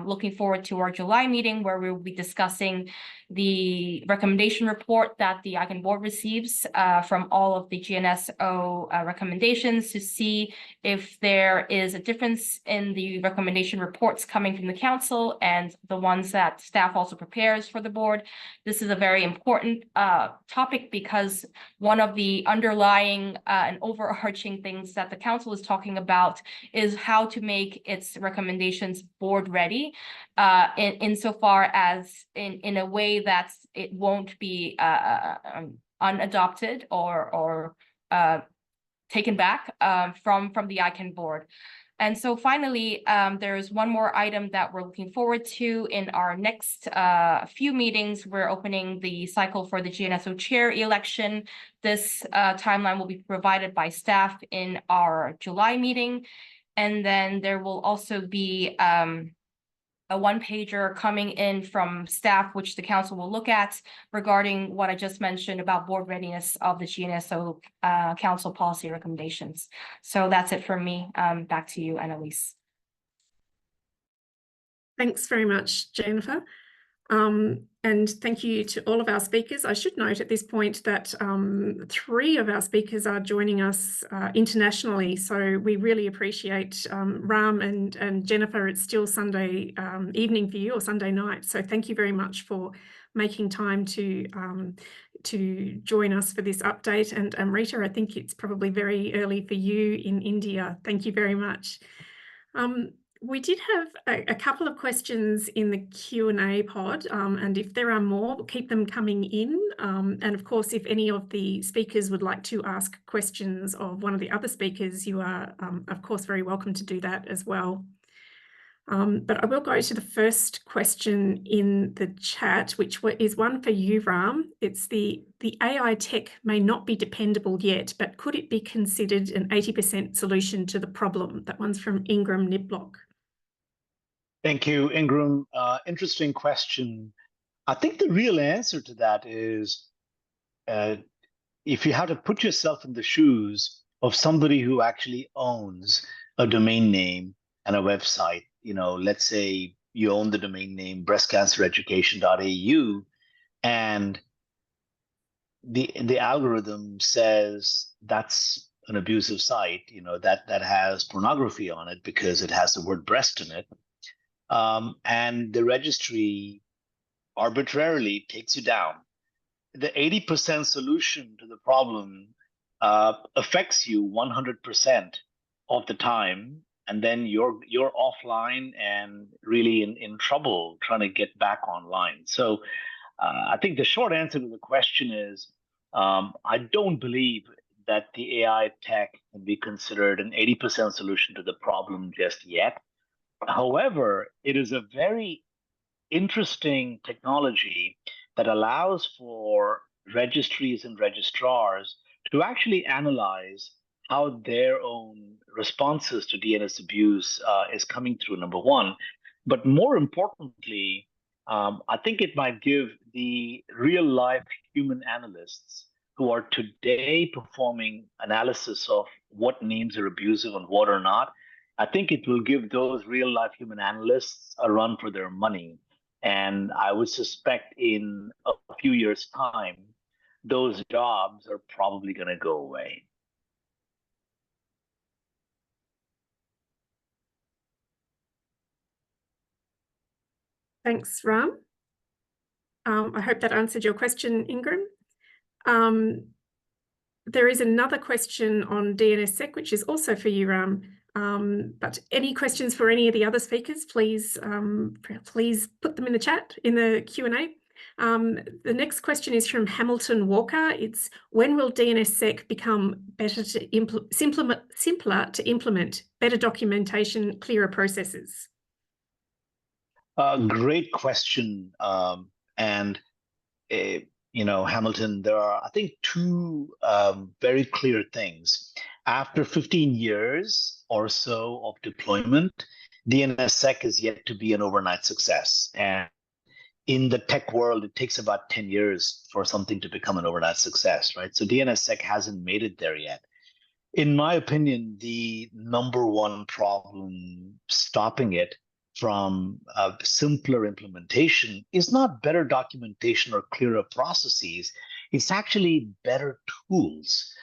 looking forward to our July meeting, where we will be discussing the recommendation report that the ICANN board receives from all of the GNSO recommendations, to see if there is a difference in the recommendation reports coming from the council and the ones that staff also prepares for the board. This is a very important topic, because one of the underlying and overarching things that the council is talking about is how to make its recommendations board ready, insofar as in a way that it won't be unadopted or taken back from the ICANN board. And so finally, there's one more item that we're looking forward to in our next few meetings. We're opening the cycle for the GNSO chair election. This timeline will be provided by staff in our July meeting. And then there will also be a one-pager coming in from staff, which the council will look at, regarding what I just mentioned about board readiness of the GNSO council policy recommendations. So that's it for me. Back to you, Annaliese. Thanks very much, Jennifer. And thank you to all of our speakers. I should note at this point that 3 of our speakers are joining us internationally, so we really appreciate Ram and Jennifer. It's still Sunday evening for you, or Sunday night, so thank you very much for making time to join us for this update. And Amrita, I think it's probably very early for you in India. Thank you very much. We did have a couple of questions in the Q&A pod, and if there are more, keep them coming in. And of course, if any of the speakers would like to ask questions of one of the other speakers, you are, of course, very welcome to do that as well. But I will go to the first question in the chat, which is one for you, Ram. It's the AI tech may not be dependable yet, but could it be considered an 80% solution to the problem? That one's from Ingram Niblock. Thank you, Ingram. Interesting question. I think the real answer to that is if you have to put yourself in the shoes of somebody who actually owns a domain name and a website, let's say you own the domain name breastcancereducation.au, and the algorithm says that's an abusive site, that has pornography on it because it has the word breast in it, and the registry arbitrarily takes you down. The 80% solution to the problem affects you 100% of the time, and then you're offline and really in trouble trying to get back online. So I think the short answer to the question is I don't believe that the AI tech can be considered an 80% solution to the problem just yet. However, it is a very interesting technology that allows for registries and registrars to actually analyze how their own responses to DNS abuse is coming through, number one. But more importantly, I think it might give the real life human analysts who are today performing analysis of what names are abusive and what are not. I think it will give those real life human analysts a run for their money. And I would suspect in a few years' time, those jobs are probably going to go away. Thanks, Ram. I hope that answered your question, Ingram. There is another question on DNSSEC, which is also for you, Ram. But any questions for any of the other speakers, please put them in the chat, in the Q&A. The next question is from Hamilton Walker. It's, when will DNSSEC become better to simpler to implement, better documentation, clearer processes? Great question. Hamilton, there are, I think, two very clear things. After 15 years or so of deployment, DNSSEC is yet to be an overnight success. And in the tech world, it takes about 10 years for something to become an overnight success, right? So DNSSEC hasn't made it there yet. In my opinion, the number one problem stopping it from simpler implementation is not better documentation or clearer processes. It's actually better tools.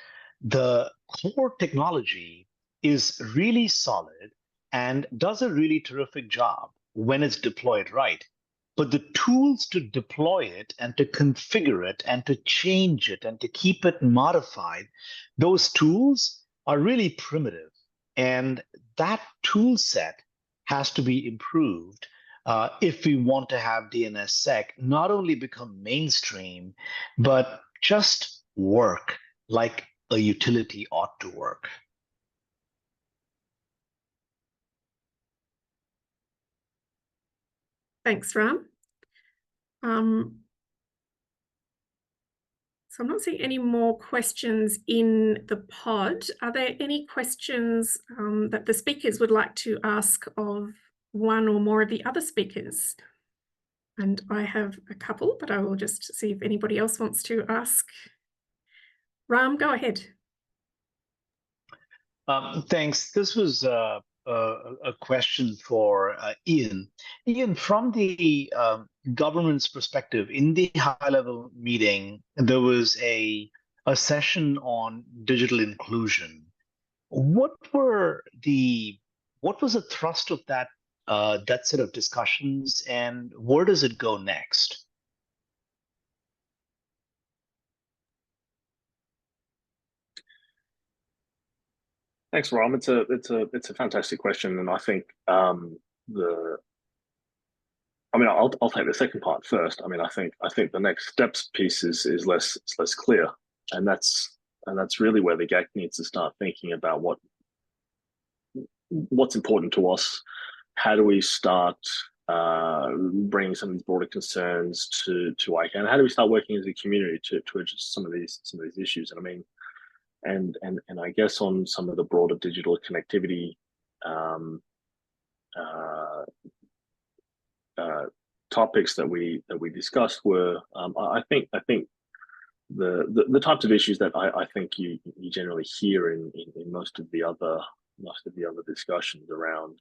The core technology is really solid and does a really terrific job when it's deployed right. But the tools to deploy it and to configure it and to change it and to keep it modified, those tools are really primitive. And that tool set has to be improved if we want to have DNSSEC not only become mainstream, but just work like a utility ought to work. Thanks, Ram. So I'm not seeing any more questions in the pod. Are there any questions that the speakers would like to ask of one or more of the other speakers? And I have a couple, but I will just see if anybody else wants to ask. Ram, go ahead. Thanks. This was a question for Ian. Ian, from the government's perspective, in the high-level meeting, there was a session on digital inclusion. What was the thrust of that set of discussions, and where does it go next? Thanks, Ram. It's a fantastic question, and I think I'll take the second part first. I mean, I think the next steps piece is less clear, and that's really where the GAC needs to start thinking about what's important to us. How do we start bringing some of these broader concerns to ICANN? How do we start working as a community to address some of these issues? And I mean, and I guess on some of the broader digital connectivity topics that we discussed were, I think the types of issues that I think you generally hear in most of the other discussions around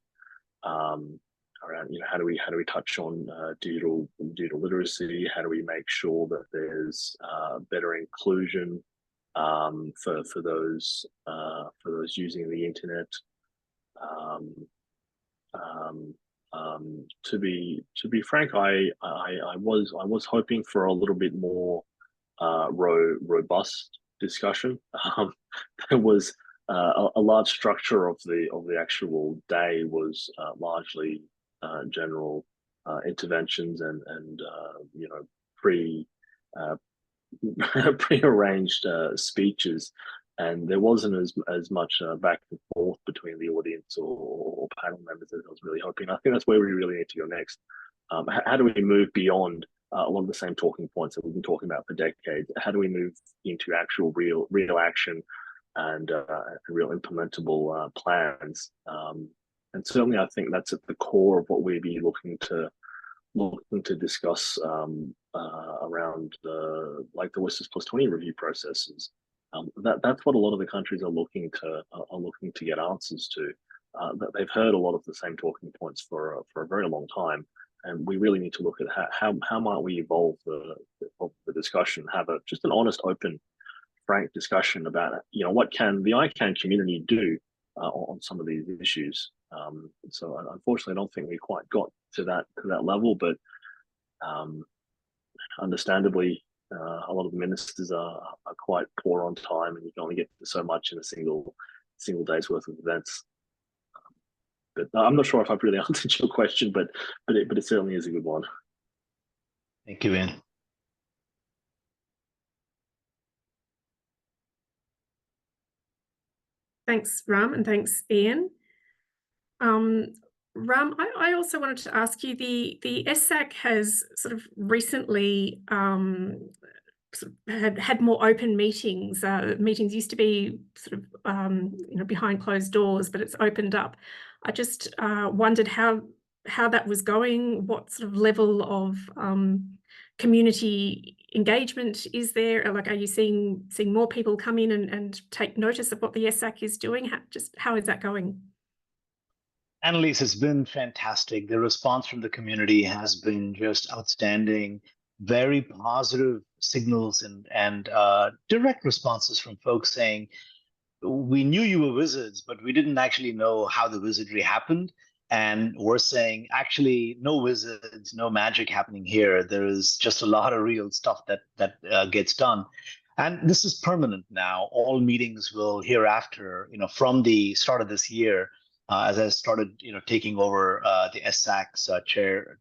how do we touch on digital literacy? How do we make sure that there's better inclusion for those using the internet? To be frank, I was hoping for a little bit more robust discussion. There was a large structure of the actual day was largely general interventions and pre-arranged speeches, and there wasn't as much back and forth between the audience or panel members as I was really hoping. I think that's where we really need to go next. How do we move beyond a lot of the same talking points that we've been talking about for decades? How do we move into actual real action and real implementable plans? And certainly, I think that's at the core of what we'd be looking to discuss around the WSIS plus 20 review processes. That's what a lot of the countries are looking to get answers to. That they've heard a lot of the same talking points for a very long time, and we really need to look at how might we evolve the discussion, have just an honest, open, frank discussion about what can the ICANN community do on some of these issues. So unfortunately, I don't think we quite got to that level, but understandably, a lot of the ministers are quite poor on time, and you can only get so much in a single day's worth of events. But I'm not sure if I've really answered your question, but it certainly is a good one. Thank you, Ian. Thanks, Ram, and thanks, Ian. Ram, I also wanted to ask you, the SSAC has sort of recently had more open meetings. Meetings used to be sort of behind closed doors, but it's opened up. I just wondered how that was going. What sort of level of community engagement is there? Like, are you seeing more people come in and take notice of what the SSAC is doing? How is that going? Annaliese, has been fantastic. The response from the community has been just outstanding. Very positive signals and direct responses from folks saying, we knew you were wizards, but we didn't actually know how the wizardry happened. And we're saying, actually, no wizards, no magic happening here. There is just a lot of real stuff that gets done. And this is permanent now. All meetings will hereafter, from the start of this year, as I started, taking over the SSAC's chair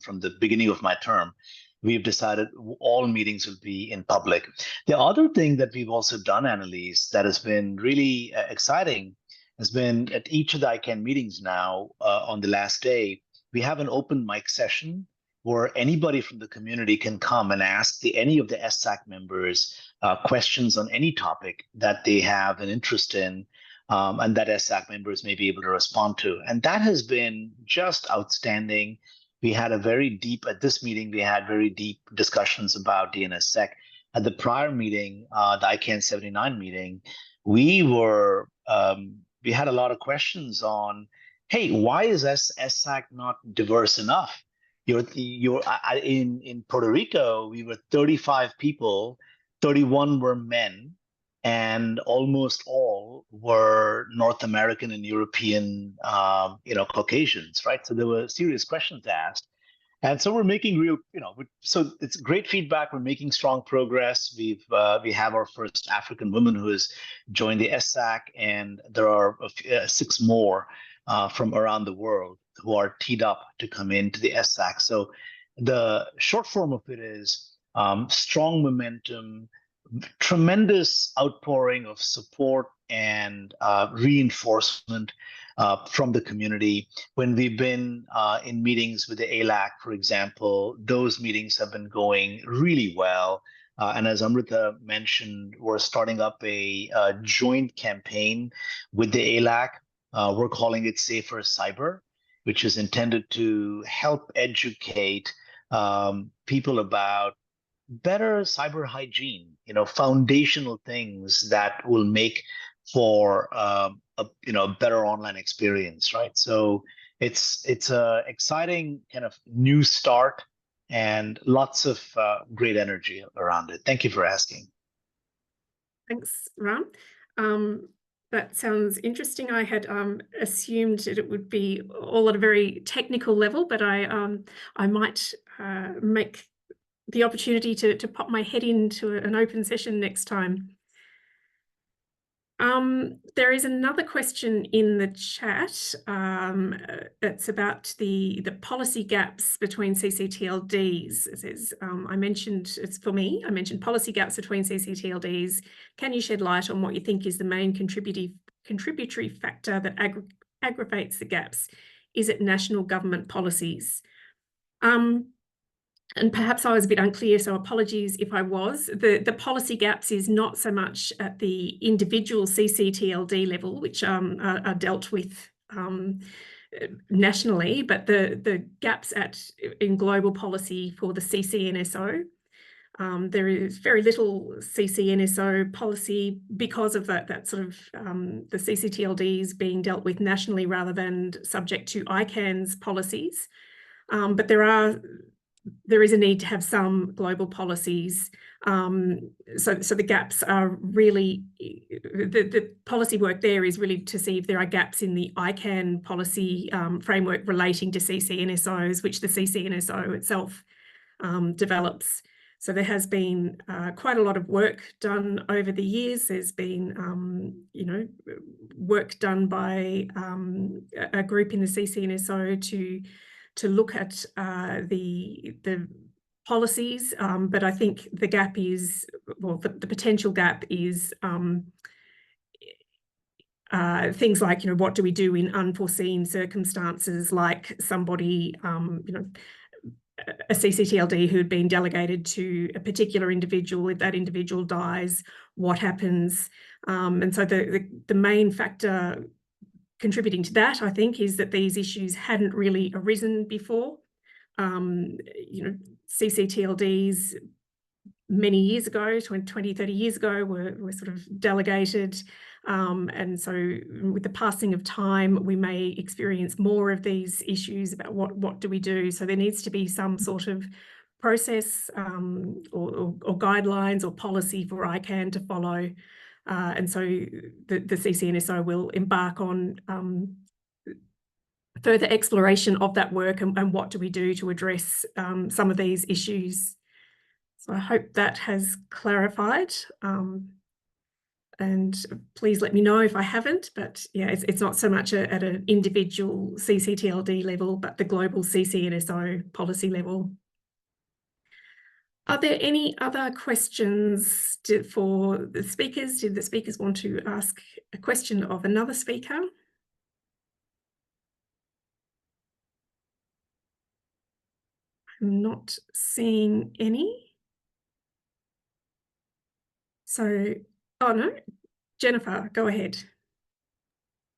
from the beginning of my term, we've decided all meetings will be in public. The other thing that we've also done, Annaliese, that has been really exciting, has been at each of the ICANN meetings now, on the last day, we have an open mic session where anybody from the community can come and ask any of the SSAC members questions on any topic that they have an interest in, and that SSAC members may be able to respond to. And that has been just outstanding. We had at this meeting, we had very deep discussions about DNSSEC. At the prior meeting, the ICANN79 meeting, we had a lot of questions on, hey, why is SSAC not diverse enough? In Puerto Rico, we were 35 people, 31 were men, and almost all were North American and European, Caucasians, right? So there were serious questions asked. And so we're making so it's great feedback. We're making strong progress. We have our first African woman who has joined the SSAC, and there are 6 more from around the world who are teed up to come into the SSAC. So the short form of it is strong momentum, tremendous outpouring of support and reinforcement from the community. When we've been in meetings with the ALAC, for example, those meetings have been going really well. And as Amrita mentioned, we're starting up a joint campaign with the ALAC. We're calling it Safer Cyber, which is intended to help educate people about better cyber hygiene, foundational things that will make for a better online experience, right? So it's a exciting kind of new start and lots of great energy around it. Thank you for asking. Thanks, Ram. That sounds interesting. I had assumed that it would be all at a very technical level, but I might make the opportunity to pop my head into an open session next time. There is another question in the chat. It's about the policy gaps between ccTLDs. It says, I mentioned, it's for me, I mentioned policy gaps between ccTLDs. Can you shed light on what you think is the main contributory factor that aggravates the gaps? Is it national government policies? And perhaps I was a bit unclear, so apologies if I was. The policy gaps is not so much at the individual ccTLD level, which are dealt with nationally, but the gaps in global policy for the ccNSO. There is very little ccNSO policy because of that sort of the ccTLDs being dealt with nationally rather than subject to ICANN's policies. But there is a need to have some global policies. So the gaps are really, the policy work there is really to see if there are gaps in the ICANN policy framework relating to ccNSOs, which the ccNSO itself develops. So there has been quite a lot of work done over the years. There's been, work done by a group in the ccNSO to look at the policies, but I think the gap is, well, the potential gap is things like, what do we do in unforeseen circumstances, like somebody, a ccTLD who had been delegated to a particular individual. If that individual dies, what happens? And so the main factor contributing to that, I think, is that these issues hadn't really arisen before. ccTLDs many years ago, 20, 30 years ago, were sort of delegated. And so with the passing of time, we may experience more of these issues about what do we do. So there needs to be some sort of process or guidelines or policy for ICANN to follow. And so the ccNSO will embark on further exploration of that work and what do we do to address some of these issues. So I hope that has clarified. And please let me know if I haven't, but yeah, it's not so much at an individual ccTLD level, but the global ccNSO policy level. Are there any other questions for the speakers? Did the speakers want to ask a question of another speaker? I'm not seeing any. So, oh no, Jennifer, go ahead.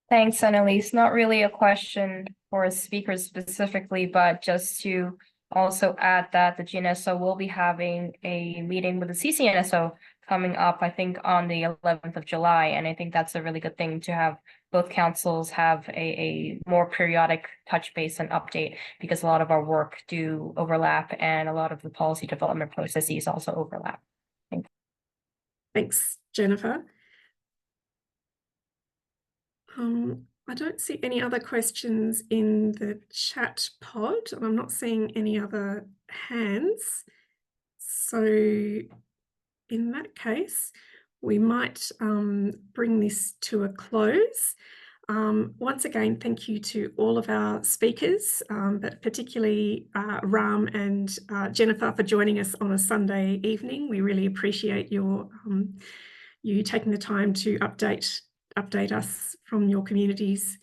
Thanks, Annaliese. Not really a question for a speaker specifically, but just to also add that the GNSO will be having a meeting with the ccNSO coming up, I think, on the 11th of July. And I think that's a really good thing to have both councils have a more periodic touch base and update, because a lot of our work do overlap and a lot of the policy development processes also overlap. Thanks, Jennifer. I don't see any other questions in the chat pod, and I'm not seeing any other hands. So in that case, we might bring this to a close. Once again, thank you to all of our speakers, but particularly Ram and Jennifer for joining us on a Sunday evening. We really appreciate you taking the time to update us from your communities.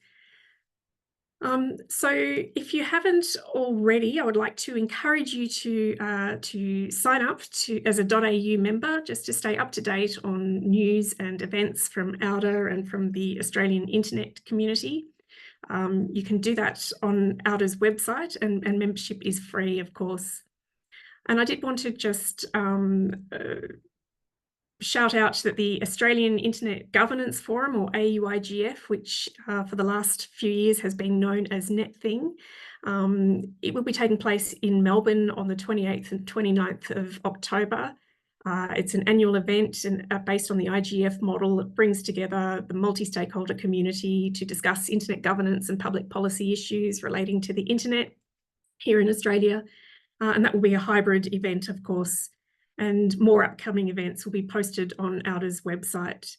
So if you haven't already, I would like to encourage you to sign up as a .au member, just to stay up to date on news and events from auDA and from the Australian internet community. You can do that on auDA's website, and membership is free, of course. And I did want to just shout out that the Australian Internet Governance Forum, or AUIGF, which for the last few years has been known as NetThing, it will be taking place in Melbourne on the 28th and 29th of October. It's an annual event and based on the IGF model that brings together the multi-stakeholder community to discuss internet governance and public policy issues relating to the internet here in Australia. And that will be a hybrid event, of course, and more upcoming events will be posted on auDA's website.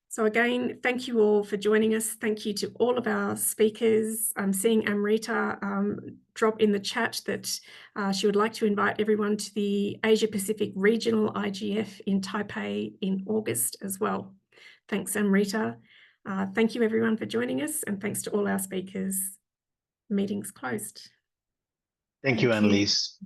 So again, thank you all for joining us. Thank you to all of our speakers. I'm seeing Amrita drop in the chat that she would like to invite everyone to the Asia Pacific Regional IGF in Taipei in August as well. Thanks, Amrita. Thank you everyone for joining us, and thanks to all our speakers. Meeting's closed. Thank you, Annaliese.